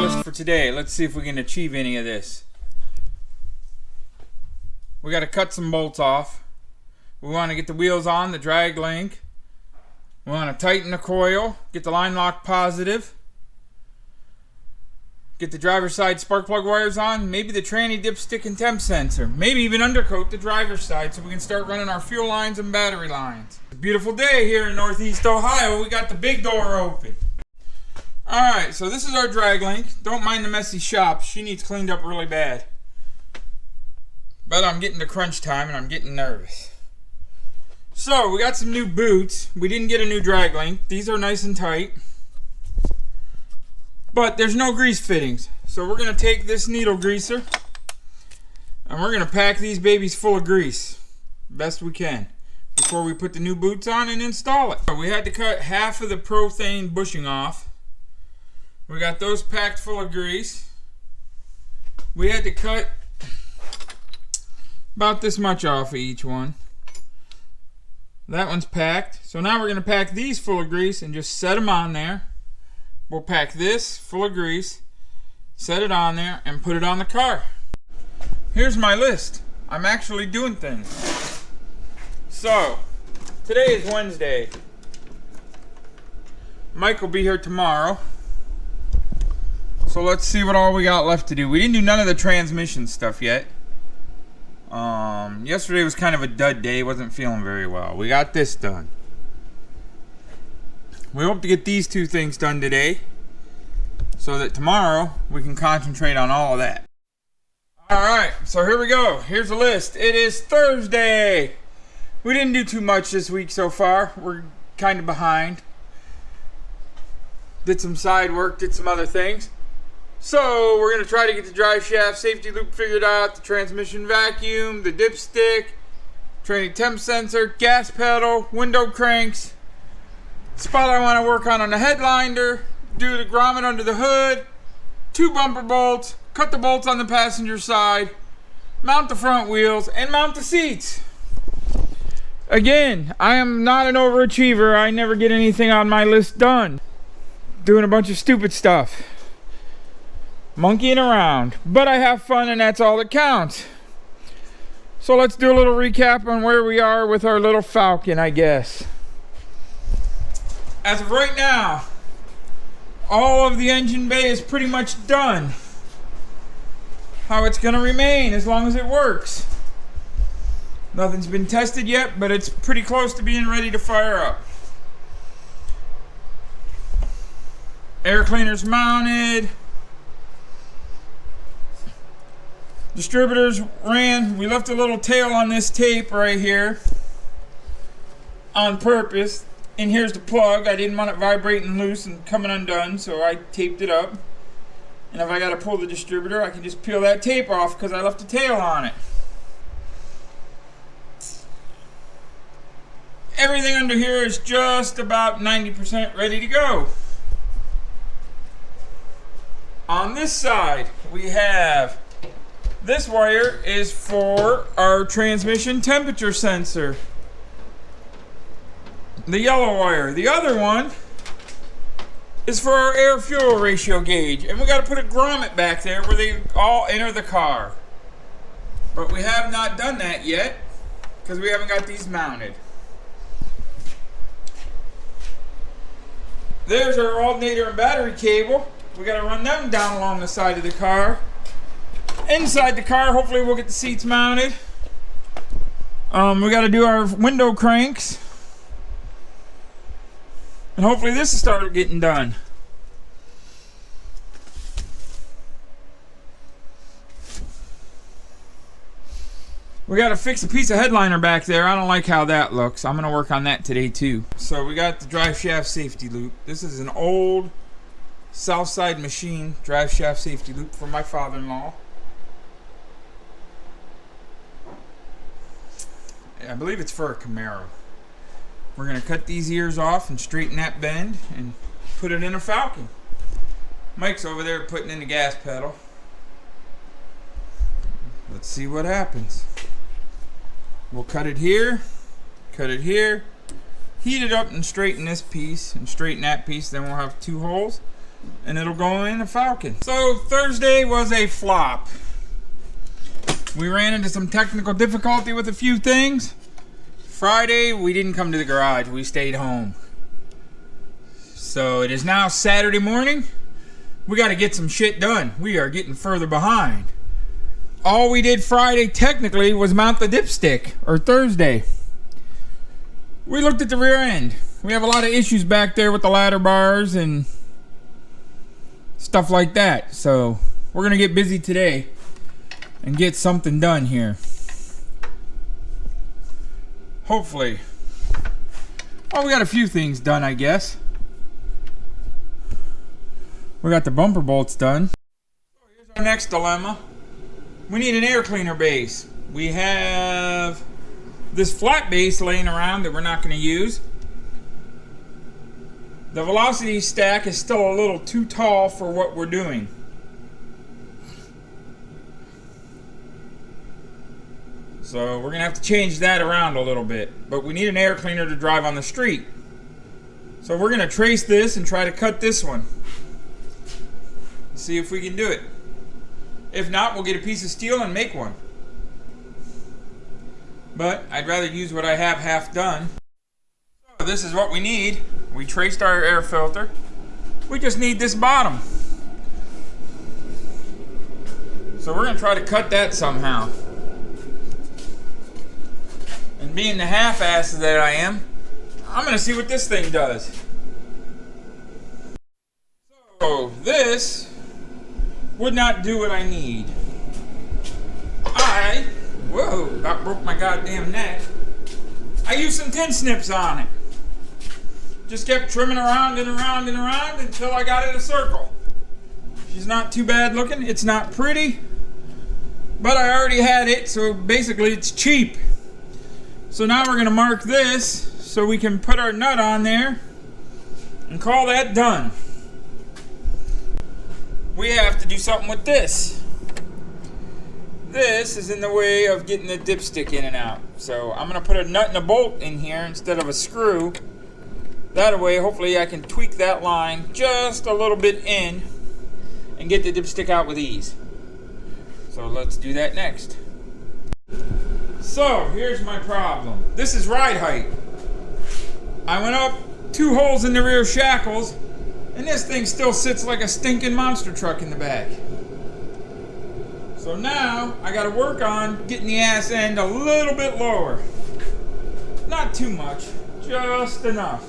list for today. Let's see if we can achieve any of this. We got to cut some bolts off. We want to get the wheels on, the drag link. We want to tighten the coil, get the line lock positive. Get the driver's side spark plug wires on, maybe the tranny dipstick and temp sensor. Maybe even undercoat the driver's side so we can start running our fuel lines and battery lines. It's a beautiful day here in Northeast Ohio. We got the big door open. Alright, so this is our drag link. Don't mind the messy shop. She needs cleaned up really bad. But I'm getting to crunch time and I'm getting nervous. So, we got some new boots. We didn't get a new drag link. These are nice and tight. But there's no grease fittings. So we're going to take this needle greaser and we're going to pack these babies full of grease. Best we can. Before we put the new boots on and install it. We had to cut half of the prothane bushing off. We got those packed full of grease. We had to cut about this much off of each one. That one's packed. So now we're going to pack these full of grease and just set them on there. We'll pack this full of grease, set it on there, and put it on the car. Here's my list. I'm actually doing things. So, today is Wednesday. Mike will be here tomorrow. So let's see what all we got left to do. We didn't do none of the transmission stuff yet. Yesterday was kind of a dud day. Wasn't feeling very well. We got this done. We hope to get these two things done today so that tomorrow we can concentrate on all of that. Alright, so here we go. Here's the list. It is Thursday. We didn't do too much this week so far. We're kind of behind. Did some side work, did some other things. So we're going to try to get the drive shaft safety loop figured out, the transmission vacuum, the dipstick, tranny temp sensor, gas pedal, window cranks. Spot I want to work on the headliner, do the grommet under the hood, 2 bumper bolts, cut the bolts on the passenger side, mount the front wheels, and mount the seats. Again, I am not an overachiever. I never get anything on my list done. Doing a bunch of stupid stuff. Monkeying around. But I have fun and that's all that counts. So let's do a little recap on where we are with our little Falcon, I guess. As of right now, all of the engine bay is pretty much done. How it's going to remain as long as it works. Nothing's been tested yet, but it's pretty close to being ready to fire up. Air cleaner's mounted. Distributors ran. We left a little tail on this tape right here on purpose. And here's the plug. I didn't want it vibrating loose and coming undone, so I taped it up. And if I got to pull the distributor, I can just peel that tape off because I left a tail on it. Everything under here is just about 90% ready to go. On this side, we have this wire is for our transmission temperature sensor. The yellow wire. The other one is for our air fuel ratio gauge. And we got to put a grommet back there where they all enter the car. But we have not done that yet because we haven't got these mounted. There's our alternator and battery cable. We got to run them down along the side of the car. Inside the car, hopefully we'll get the seats mounted. We got to do our window cranks. And hopefully this will start getting done. We got to fix a piece of headliner back there. I don't like how that looks. I'm going to work on that today too. So we got the drive shaft safety loop. This is an old Southside machine drive shaft safety loop from my father-in-law. I believe it's for a Camaro. We're going to cut these ears off and straighten that bend and put it in a Falcon. Mike's over there putting in the gas pedal. Let's see what happens. We'll cut it here, heat it up and straighten this piece and straighten that piece. Then we'll have 2 holes. and it'll go in a Falcon. So Thursday was a flop. We ran into some technical difficulty with a few things. Friday, we didn't come to the garage. We stayed home. So it is now Saturday morning. We got to get some shit done. We are getting further behind. All we did Friday technically was mount the dipstick, or Thursday. We looked at the rear end. We have a lot of issues back there with the ladder bars and stuff like that. So we're going to get busy today and get something done here. Hopefully. Oh, we got a few things done, I guess. We got the bumper bolts done. So here's our next dilemma. We need an air cleaner base. We have this flat base laying around that we're not going to use. The velocity stack is still a little too tall for what we're doing. So we're going to have to change that around a little bit. But we need an air cleaner to drive on the street. So we're going to trace this and try to cut this one. See if we can do it. If not, we'll get a piece of steel and make one. But I'd rather use what I have half done. So this is what we need. We traced our air filter. We just need this bottom. So we're going to try to cut that somehow. And being the half-ass that I am, I'm going to see what this thing does. So this would not do what I need. Whoa, about broke my goddamn neck. I used some tin snips on it. Just kept trimming around and around and around until I got it a circle. She's not too bad looking. It's not pretty, but I already had it, so basically it's cheap. So now we're gonna mark this so we can put our nut on there and call that done. We have to do something with this. This is in the way of getting the dipstick in and out. So I'm going to put a nut and a bolt in here instead of a screw. That way, hopefully I can tweak that line just a little bit in and get the dipstick out with ease. So let's do that next. So here's my problem. This is ride height. I went up 2 holes in the rear shackles, and this thing still sits like a stinking monster truck in the back. So now I got to work on getting the ass end a little bit lower. Not too much, just enough.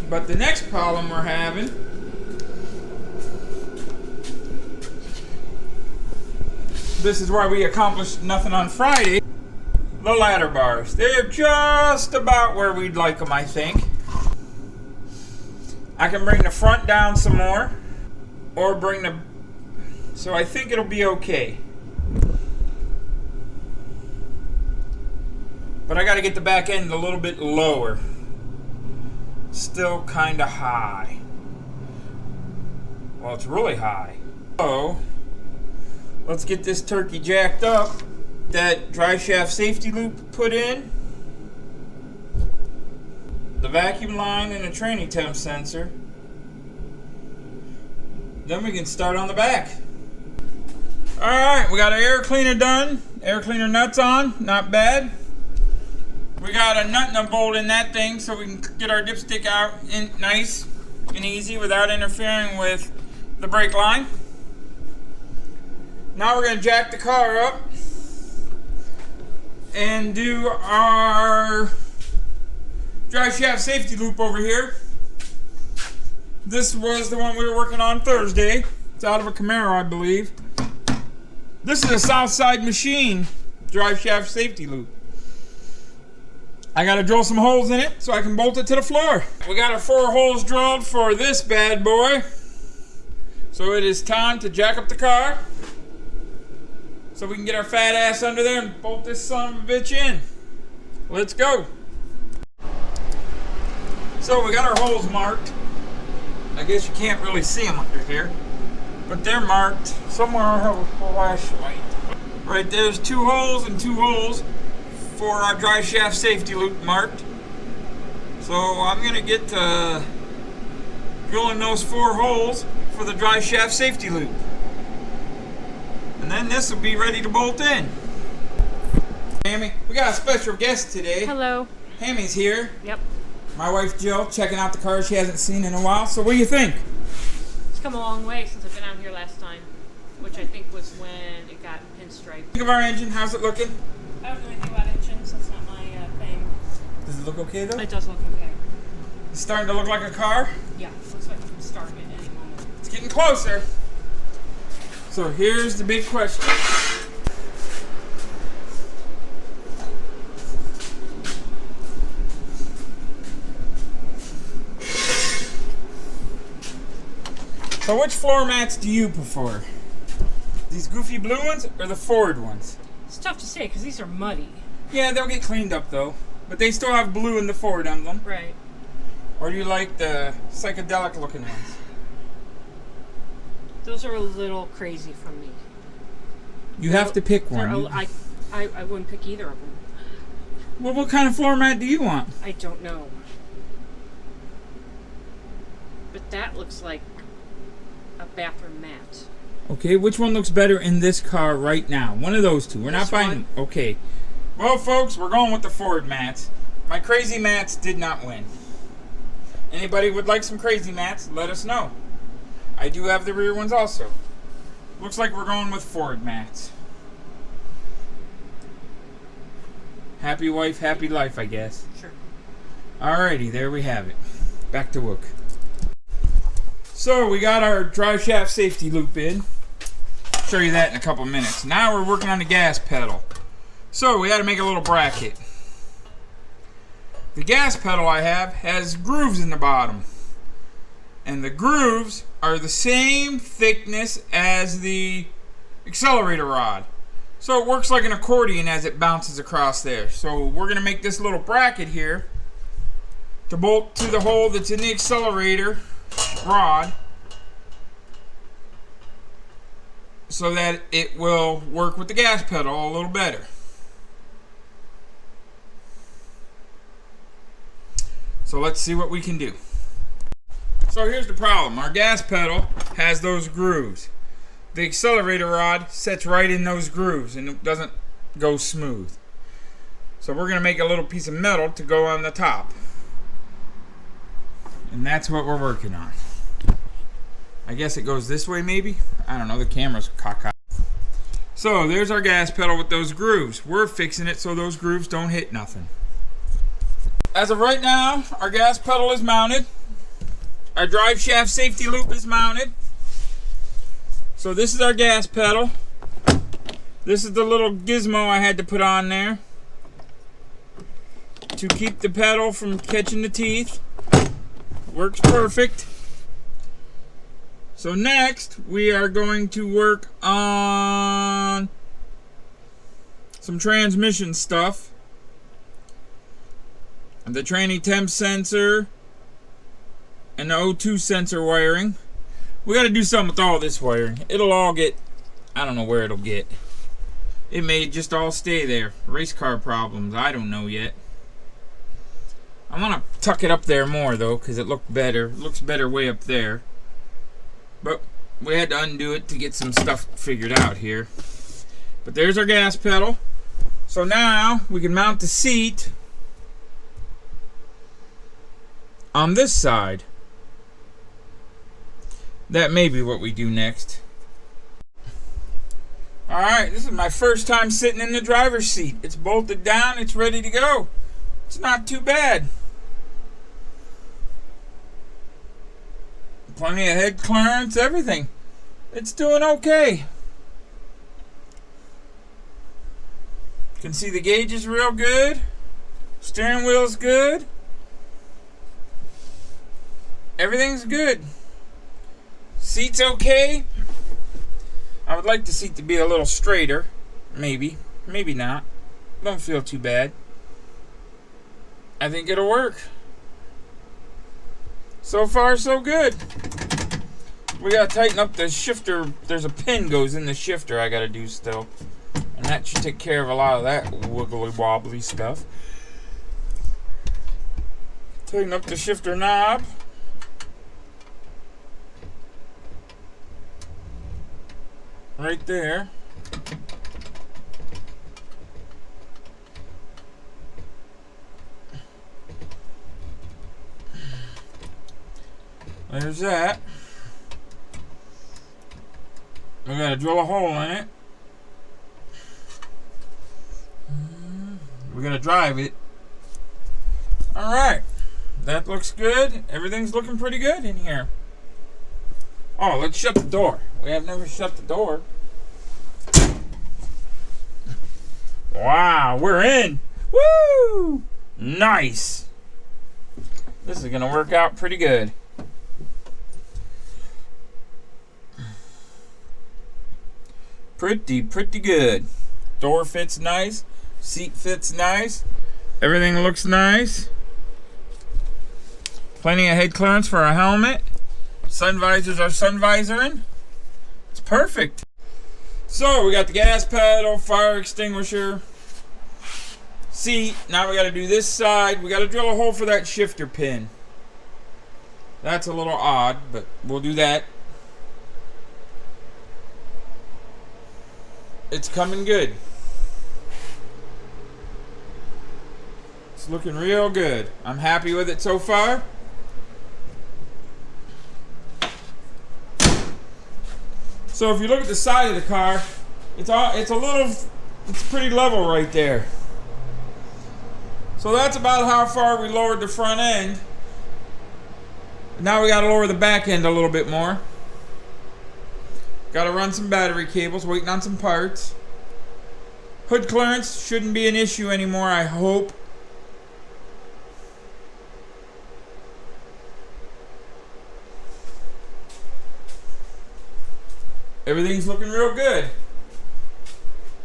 But the next problem we're having this is why we accomplished nothing on Friday. The ladder bars. They're just about where we'd like them, I think. I can bring the front down some more, or bring the... So I think it'll be okay. But I got to get the back end a little bit lower. Still kind of high. Well, it's really high. So, let's get this turkey jacked up. That drive shaft safety loop put in. The vacuum line and a tranny temp sensor. Then we can start on the back. Alright, we got our air cleaner done. Air cleaner nuts on, not bad. We got a nut and a bolt in that thing so we can get our dipstick out in nice and easy without interfering with the brake line. Now we're going to jack the car up and do our drive shaft safety loop over here. This was the one we were working on Thursday. It's out of a Camaro, I believe. This is a Southside Machine drive shaft safety loop. I gotta drill some holes in it so I can bolt it to the floor. We got our 4 holes drilled for this bad boy. So it is time to jack up the car so we can get our fat ass under there and bolt this son of a bitch in. Let's go. So we got our holes marked. I guess you can't really see them under here, but they're marked somewhere. I have a flashlight. Right there's 2 holes and 2 holes for our drive shaft safety loop marked. So I'm gonna get drilling those 4 holes for the drive shaft safety loop. And then this will be ready to bolt in. Hammy, we got a special guest today. Hello. Hammy's here. Yep. My wife Jill checking out the car she hasn't seen in a while. So what do you think? It's come a long way since I've been out here last time, which I think was when it got pinstriped. Think of our engine. How's it looking? I don't know anything about engines. That's not my thing. Does it look okay though? It does look okay. It's starting to look like a car. Yeah, looks like I'm starting at any moment. It's getting closer. So here's the big question. So which floor mats do you prefer? These goofy blue ones or the Ford ones? It's tough to say because these are muddy. Yeah, they'll get cleaned up though. But they still have blue in the Ford emblem. Right. Or do you like the psychedelic looking ones? Those are a little crazy for me. You have to pick one. I wouldn't pick either of them. Well, what kind of floor mat do you want? I don't know. But that looks like a bathroom mat. Okay, which one looks better in this car right now? One of those two. We're not buying. Okay. Well, folks, we're going with the Ford mats. My crazy mats did not win. Anybody would like some crazy mats, let us know. I do have the rear ones also. Looks like we're going with Ford mats. Happy wife, happy life, I guess. Sure. Alrighty, there we have it. Back to work. So we got our drive shaft safety loop in. Show you that in a couple minutes. Now we're working on the gas pedal. So we had to make a little bracket. The gas pedal I have has grooves in the bottom. And the grooves are the same thickness as the accelerator rod. So it works like an accordion as it bounces across there. So we're going to make this little bracket here to bolt to the hole that's in the accelerator rod so that it will work with the gas pedal a little better. So let's see what we can do. So here's the problem. Our gas pedal has those grooves. The accelerator rod sets right in those grooves and it doesn't go smooth. So we're going to make a little piece of metal to go on the top. And that's what we're working on. I guess it goes this way maybe? I don't know, the camera's cockeyed. So there's our gas pedal with those grooves. We're fixing it so those grooves don't hit nothing. As of right now, our gas pedal is mounted. Our drive shaft safety loop is mounted. So this is our gas pedal. This is the little gizmo I had to put on there to keep the pedal from catching the teeth. Works perfect. So next, we are going to work on some transmission stuff. The tranny temp sensor and the O2 sensor wiring. We got to do something with all this wiring. It'll all get, I don't know where it'll get. It may just all stay there. Race car problems, I don't know yet. I want to tuck it up there more though, because it looked better. It looks better way up there. But we had to undo it to get some stuff figured out here. But there's our gas pedal. So now we can mount the seat on this side. That may be what we do next. Alright, this is my first time sitting in the driver's seat. It's bolted down, it's ready to go. It's not too bad. Plenty of head clearance, everything. It's doing okay. You can see the gauges real good. Steering wheel's good. Everything's good. Seat's okay. I would like the seat to be a little straighter. Maybe. Maybe not. Don't feel too bad. I think it'll work. So far, so good. We gotta tighten up the shifter. There's a pin goes in the shifter I gotta do still. And that should take care of a lot of that wiggly wobbly stuff. Tighten up the shifter knob. Right there. There's that. We gotta drill a hole in it. We gotta drive it. Alright. That looks good. Everything's looking pretty good in here. Oh, let's shut the door. We have never shut the door. Wow, we're in. Woo! Nice. This is gonna work out pretty good. Pretty good. Door fits nice. Seat fits nice. Everything looks nice. Plenty of head clearance for our helmet. Sun visors are sun visoring. It's perfect. So we got the gas pedal, fire extinguisher, seat. Now we got to do this side. We got to drill a hole for that shifter pin. That's a little odd, but we'll do that. It's coming good. It's looking real good. I'm happy with it so far. So if you look at the side of the car, it's pretty level right there. So that's about how far we lowered the front end. Now we got to lower the back end a little bit more. Got to run some battery cables, waiting on some parts. Hood clearance shouldn't be an issue anymore, I hope. Everything's looking real good.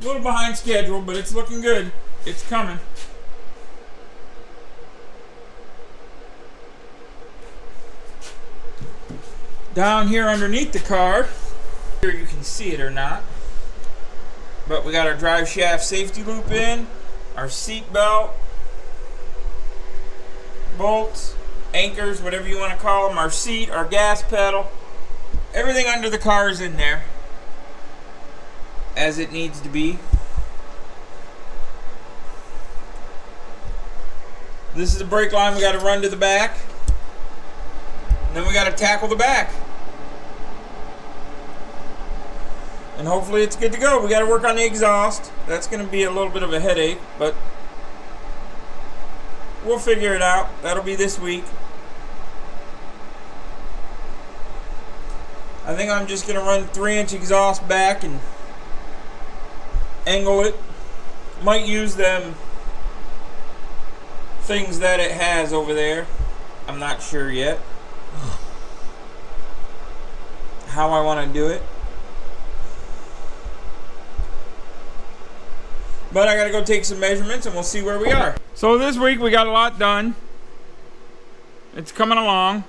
A little behind schedule, but it's looking good. It's coming. Down here underneath the car, here you can see it or not, but we got our drive shaft safety loop in, our seat belt, bolts, anchors, whatever you want to call them, our seat, our gas pedal. Everything under the car is in there as it needs to be. This is the brake line we got to run to the back. And then we got to tackle the back. And hopefully it's good to go. We got to work on the exhaust. That's going to be a little bit of a headache, but we'll figure it out. That'll be this week. I think I'm just going to run 3-inch exhaust back and angle it. Might use them things that it has over there. I'm not sure yet how I want to do it. But I got to go take some measurements and we'll see where we are. So this week we got a lot done. It's coming along.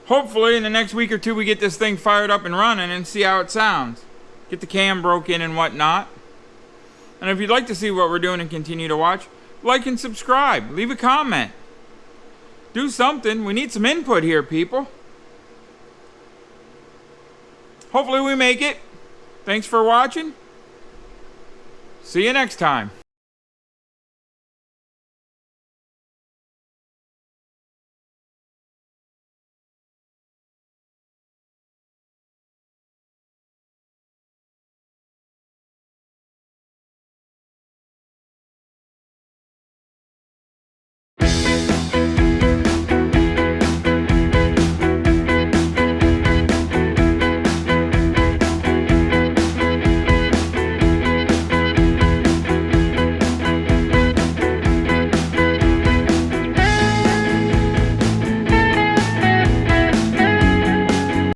Hopefully in the next week or two we get this thing fired up and running and see how it sounds. Get the cam broke in and whatnot. And if you'd like to see what we're doing and continue to watch, like and subscribe. Leave a comment. Do something. We need some input here, people. Hopefully we make it. Thanks for watching. See you next time.